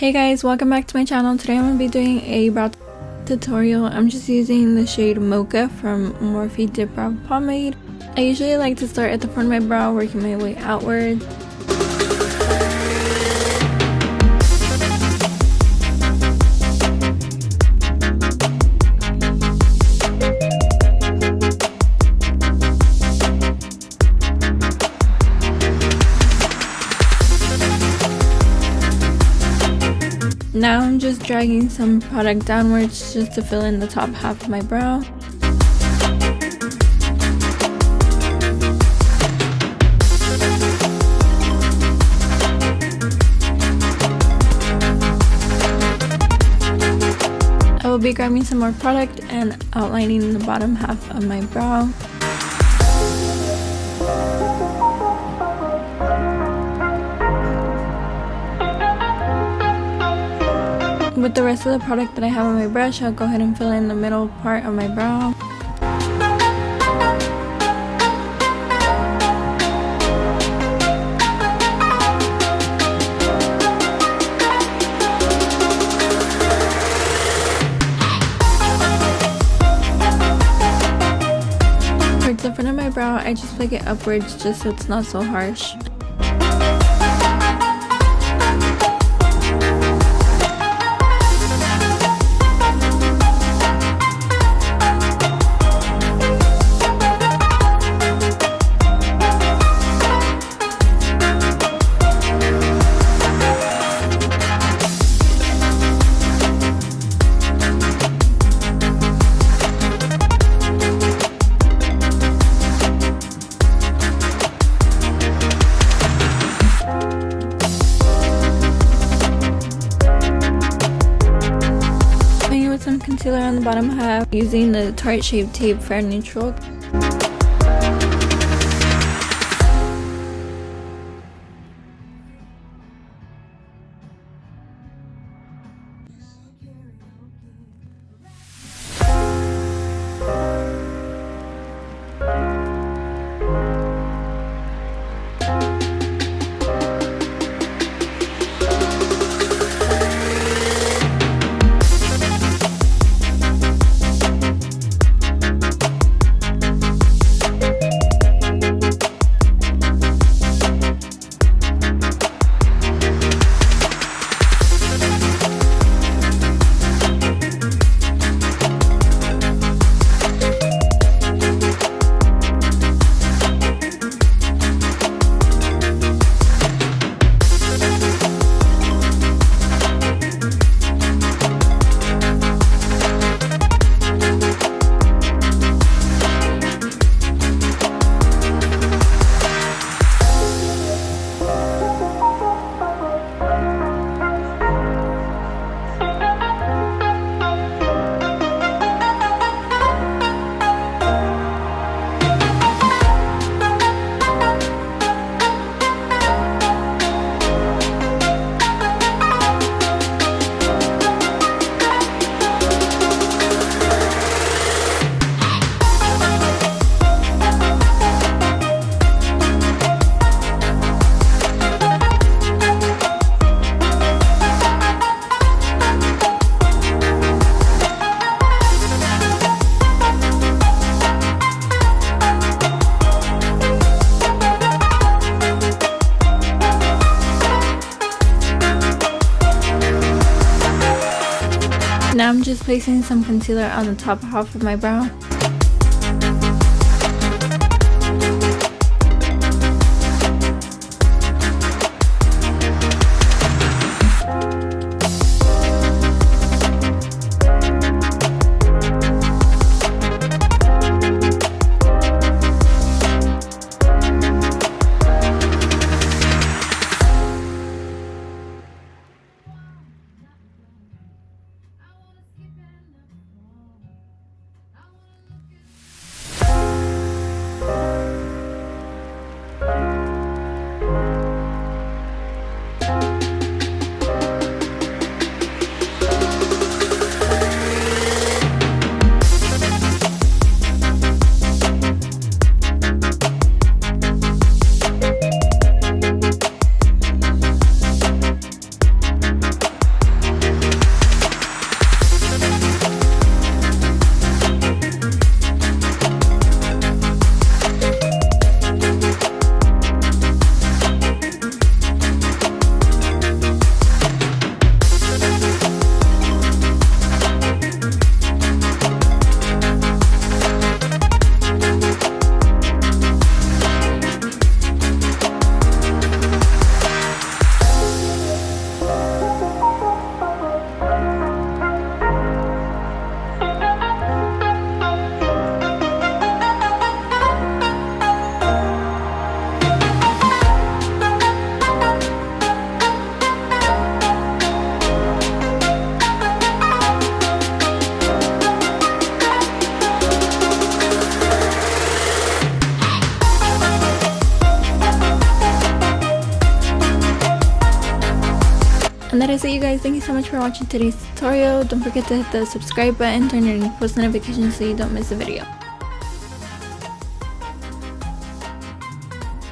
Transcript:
Hey guys, welcome back to my channel. Today I'm going to be doing a brow tutorial. I'm just using the shade Mocha from Morphe Dipbrow Pomade. I usually like to start at the front of my brow, working my way outward. Now I'm just dragging some product downwards just to fill in the top half of my brow. I will be grabbing some more product and outlining the bottom half of my brow. With the rest of the product that I have on my brush, I'll go ahead and fill in the middle part of my brow. Towards the front of my brow, I just flick it upwards just so it's not so harsh. With some concealer on the bottom half, using the Tarte Shape Tape Fair Neutral. Now I'm just placing some concealer on the top half of my brow. that is it, you guys. Thank you so much for watching today's tutorial. Don't forget to hit the subscribe button, turn on your post notifications so you don't miss a video.